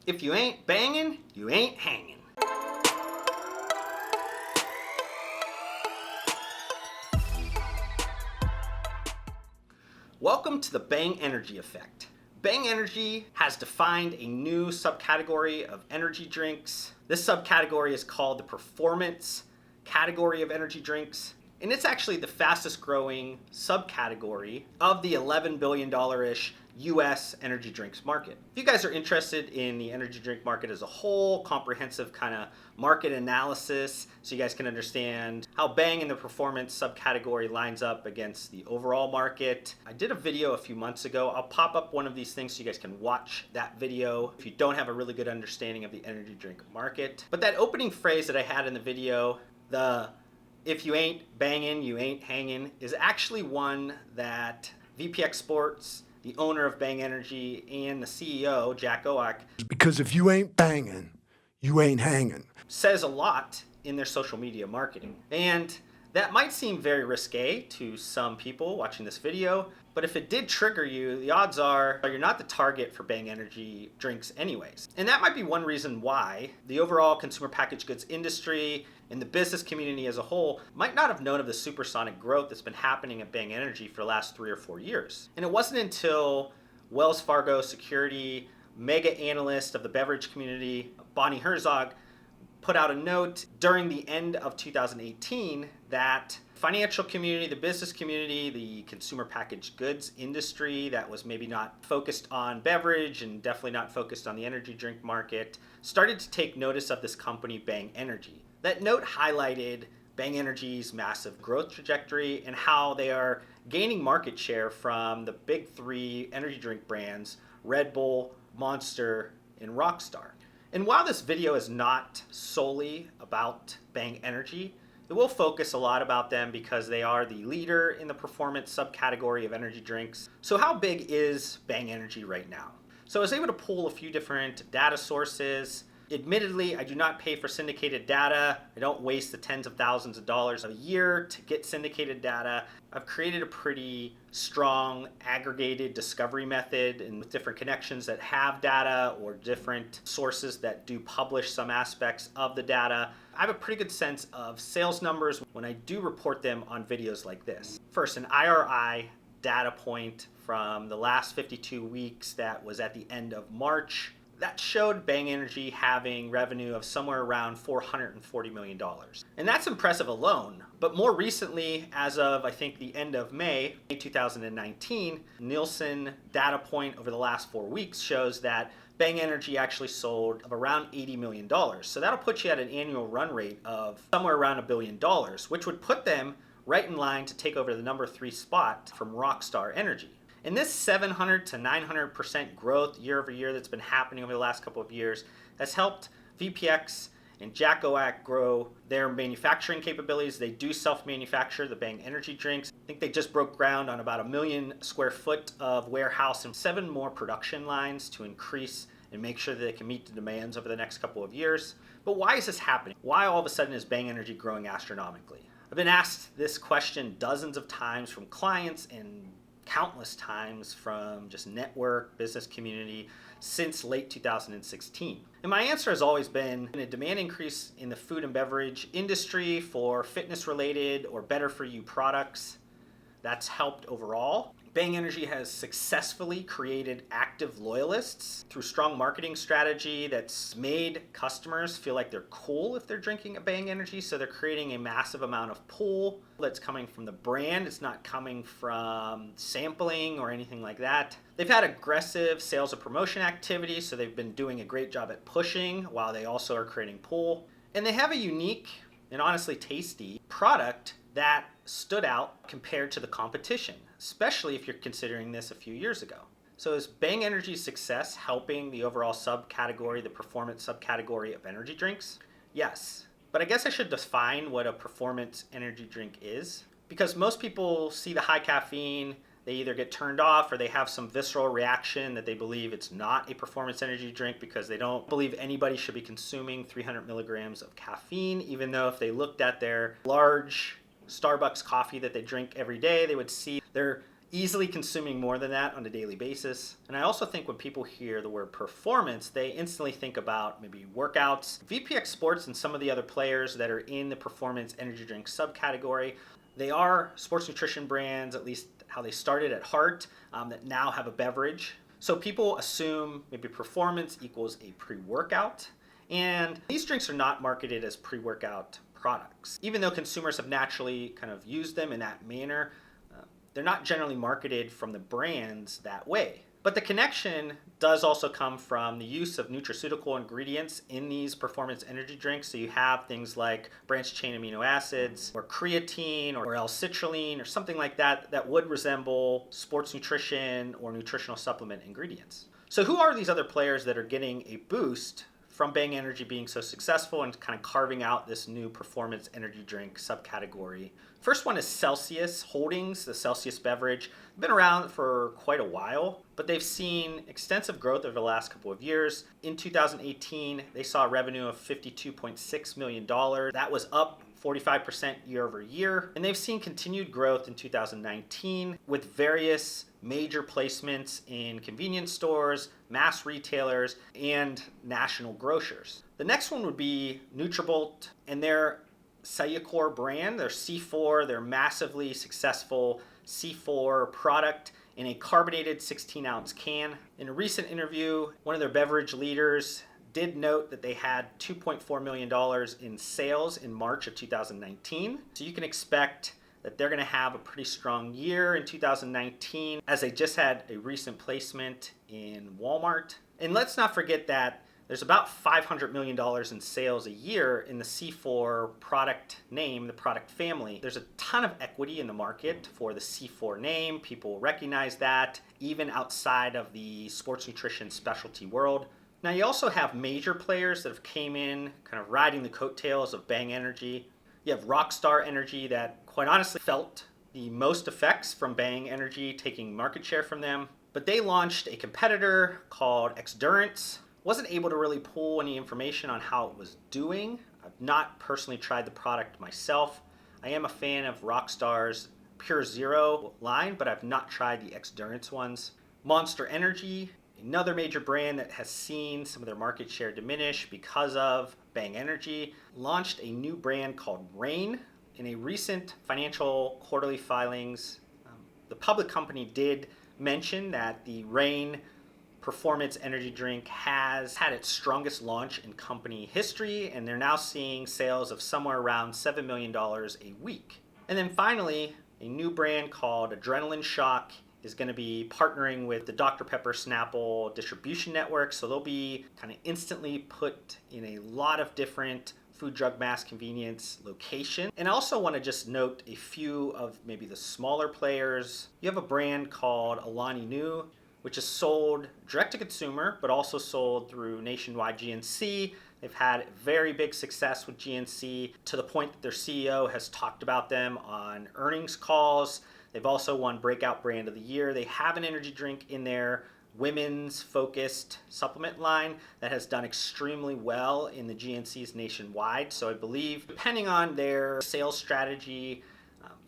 If you ain't banging, you ain't hanging. Welcome to the Bang Energy effect. Bang Energy has defined a new subcategory of energy drinks. This subcategory is called the performance category of energy drinks. And it's actually the fastest growing subcategory of the $11 billion-ish US energy drinks market. If you guys are interested in the energy drink market as a whole, comprehensive kind of market analysis, so you guys can understand how Bang in the performance subcategory lines up against the overall market, I did a video a few months ago. I'll pop up one of these things so you guys can watch that video if you don't have a really good understanding of the energy drink market. But that opening phrase that I had in the video, the "if you ain't banging, you ain't hanging," is actually one that VPX Sports, the owner of Bang Energy, and the CEO, Jack Oak, because if you ain't banging, you ain't hanging, says a lot in their social media marketing. And that might seem very risque to some people watching this video, but if it did trigger you, the odds are you're not the target for Bang Energy drinks anyways. And that might be one reason why the overall consumer packaged goods industry and the business community as a whole might not have known of the supersonic growth that's been happening at Bang Energy for the last 3 or 4 years. And it wasn't until Wells Fargo Security mega analyst of the beverage community, Bonnie Herzog, put out a note during the end of 2018 that financial community, the business community, the consumer packaged goods industry that was maybe not focused on beverage and definitely not focused on the energy drink market started to take notice of this company, Bang Energy. That note highlighted Bang Energy's massive growth trajectory and how they are gaining market share from the big 3 energy drink brands, Red Bull, Monster, and Rockstar. And while this video is not solely about Bang Energy, it will focus a lot about them because they are the leader in the performance subcategory of energy drinks. So how big is Bang Energy right now? So I was able to pull a few different data sources. Admittedly, I do not pay for syndicated data. I don't waste the tens of thousands of dollars a year to get syndicated data. I've created a pretty strong aggregated discovery method and with different connections that have data or different sources that do publish some aspects of the data. I have a pretty good sense of sales numbers when I do report them on videos like this. First, an IRI data point from the last 52 weeks that was at the end of March. That showed Bang Energy having revenue of somewhere around $440 million. And that's impressive alone. But more recently, as of I think the end of May 2019, Nielsen data point over the last 4 weeks shows that Bang Energy actually sold of around $80 million. So that'll put you at an annual run rate of somewhere around $1 billion, which would put them right in line to take over the number 3 spot from Rockstar Energy. And this 700 to 900% growth year over year that's been happening over the last couple of years has helped VPX and Jack Oak grow their manufacturing capabilities. They do self-manufacture the Bang Energy drinks. I think they just broke ground on about 1 million square foot of warehouse and 7 more production lines to increase and make sure that they can meet the demands over the next couple of years. But why is this happening? Why all of a sudden is Bang Energy growing astronomically? I've been asked this question dozens of times from clients and countless times from just network, business community since late 2016. And my answer has always been a demand increase in the food and beverage industry for fitness related or better for you products. That's helped overall. Bang Energy has successfully created active loyalists through strong marketing strategy that's made customers feel like they're cool if they're drinking a Bang Energy. So they're creating a massive amount of pull that's coming from the brand. It's not coming from sampling or anything like that. They've had aggressive sales and promotion activity, so they've been doing a great job at pushing while they also are creating pull. And they have a unique and honestly tasty product that stood out compared to the competition, especially if you're considering this a few years ago. So is Bang Energy's success helping the overall subcategory, the performance subcategory of energy drinks? Yes, but I guess I should define what a performance energy drink is, because most people see the high caffeine, they either get turned off or they have some visceral reaction that they believe it's not a performance energy drink because they don't believe anybody should be consuming 300 milligrams of caffeine, even though if they looked at their large Starbucks coffee that they drink every day, they would see they're easily consuming more than that on a daily basis. And I also think when people hear the word performance, they instantly think about maybe workouts. VPX Sports and some of the other players that are in the performance energy drink subcategory, they are sports nutrition brands, at least how they started at heart, that now have a beverage. So people assume maybe performance equals a pre-workout. And these drinks are not marketed as pre-workout products. Even though consumers have naturally kind of used them in that manner, they're not generally marketed from the brands that way. But the connection does also come from the use of nutraceutical ingredients in these performance energy drinks. So you have things like branched chain amino acids or creatine or L-citrulline or something like that that would resemble sports nutrition or nutritional supplement ingredients. So who are these other players that are getting a boost from Bang Energy being so successful and kind of carving out this new performance energy drink subcategory? First one is Celsius Holdings, the Celsius beverage. Been around for quite a while, but they've seen extensive growth over the last couple of years. In 2018, they saw a revenue of $52.6 million. That was up 45% year over year. And they've seen continued growth in 2019 with various major placements in convenience stores, mass retailers, and national grocers. The next one would be Nutrabolt and their Cellucor brand, their C4, their massively successful C4 product in a carbonated 16-ounce can. In a recent interview, one of their beverage leaders did note that they had $2.4 million in sales in March of 2019. So you can expect that they're going to have a pretty strong year in 2019 as they just had a recent placement in Walmart. And let's not forget that there's about $500 million in sales a year in the C4 product name, the product family. There's a ton of equity in the market for the C4 name. People recognize that even outside of the sports nutrition specialty world. Now you also have major players that have came in kind of riding the coattails of Bang Energy. You have Rockstar Energy that quite honestly felt the most effects from Bang Energy taking market share from them. But they launched a competitor called Xdurance. Wasn't able to really pull any information on how it was doing. I've not personally tried the product myself. I am a fan of Rockstar's Pure Zero line, but I've not tried the Xdurance ones. Monster Energy, another major brand that has seen some of their market share diminish because of Bang Energy, launched a new brand called Reign. In a recent financial quarterly filings, the public company did mention that the Reign performance energy drink has had its strongest launch in company history, and they're now seeing sales of somewhere around $7 million a week. And then finally, a new brand called Adrenaline Shock is going to be partnering with the Dr. Pepper Snapple distribution network, so they'll be kind of instantly put in a lot of different food, drug, mass convenience location. And I also want to just note a few of maybe the smaller players. You have a brand called Alani Nu, which is sold direct to consumer, but also sold through nationwide GNC. They've had very big success with GNC to the point that their CEO has talked about them on earnings calls. They've also won Breakout Brand of the Year. They have an energy drink in their women's focused supplement line that has done extremely well in the GNCs nationwide. So I believe, depending on their sales strategy,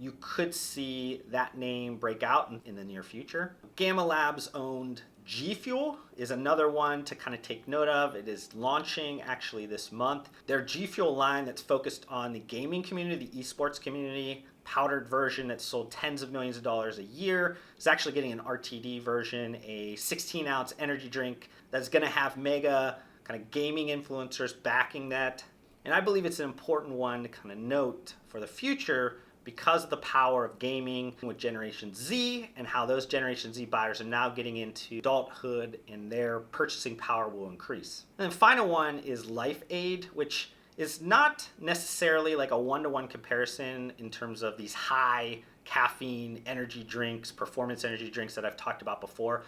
you could see that name break out in the near future. Gamma Labs owned GFuel is another one to kind of take note of. It is launching actually this month. Their GFuel line that's focused on the gaming community, the esports community, powdered version that's sold tens of millions of dollars a year. It's actually getting an RTD version, a 16-ounce energy drink that's going to have mega kind of gaming influencers backing that. And I believe it's an important one to kind of note for the future because of the power of gaming with Generation Z and how those Generation Z buyers are now getting into adulthood and their purchasing power will increase. And the final one is Life Aid, which is not necessarily like a one-to-one comparison in terms of these high caffeine energy drinks, performance energy drinks that I've talked about before.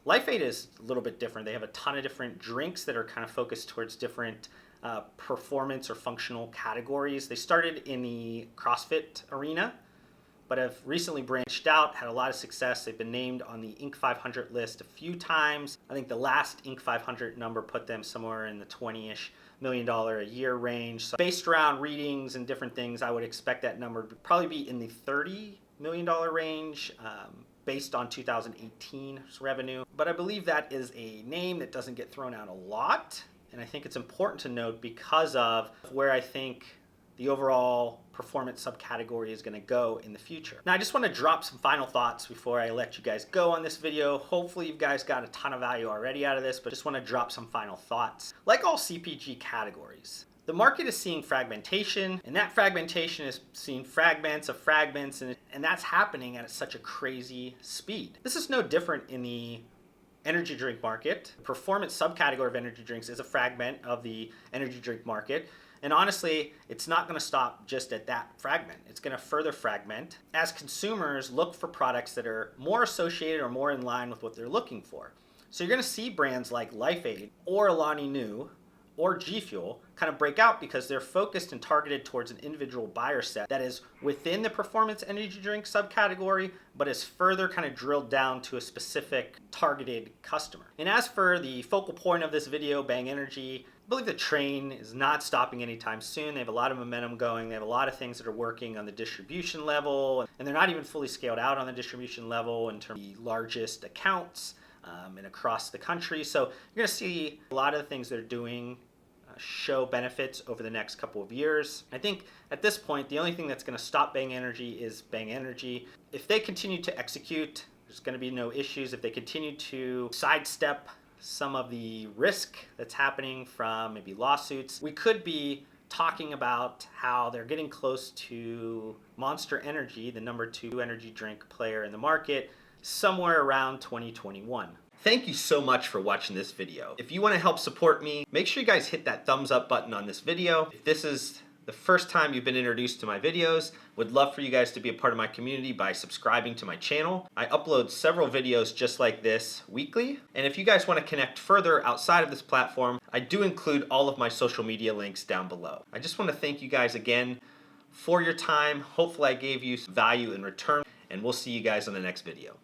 Life Aid is a little bit different. They have a ton of different drinks that are kind of focused towards different performance or functional categories. They started in the CrossFit arena, but have recently branched out, had a lot of success. They've been named on the Inc. 500 list a few times. I think the last Inc. 500 number put them somewhere in the $20-ish million a year range. So based around readings and different things, I would expect that number to probably be in the $30 million range based on 2018's revenue. But I believe that is a name that doesn't get thrown out a lot. And I think it's important to note because of where I think the overall performance subcategory is going to go in the future. Now, I just want to drop some final thoughts before I let you guys go on this video. Hopefully you guys got a ton of value already out of this, but just want to drop some final thoughts. Like all CPG categories, the market is seeing fragmentation, and that fragmentation is seeing fragments of fragments, and that's happening at such a crazy speed. This is no different in the energy drink market. The performance subcategory of energy drinks is a fragment of the energy drink market. And honestly, it's not going to stop just at that fragment. It's going to further fragment as consumers look for products that are more associated or more in line with what they're looking for. So you're going to see brands like LifeAid or Alani Nu or GFuel kind of break out because they're focused and targeted towards an individual buyer set that is within the performance energy drink subcategory, but is further kind of drilled down to a specific targeted customer. And as for the focal point of this video, Bang Energy, I believe the train is not stopping anytime soon. They have a lot of momentum going. They have a lot of things that are working on the distribution level, and they're not even fully scaled out on the distribution level in terms of the largest accounts and across the country. So you're going to see a lot of the things they're doing show benefits over the next couple of years. I think at this point, the only thing that's going to stop Bang Energy is Bang Energy. If they continue to execute, there's going to be no issues. If they continue to sidestep some of the risk that's happening from maybe lawsuits, we could be talking about how they're getting close to Monster Energy, the #2 energy drink player in the market, somewhere around 2021. Thank you so much for watching this video. If you want to help support me, make sure you guys hit that thumbs up button on this video. If this is the first time you've been introduced to my videos, would love for you guys to be a part of my community by subscribing to my channel. I upload several videos just like this weekly. And if you guys want to connect further outside of this platform, I do include all of my social media links down below. I just want to thank you guys again for your time. Hopefully I gave you some value in return, and we'll see you guys on the next video.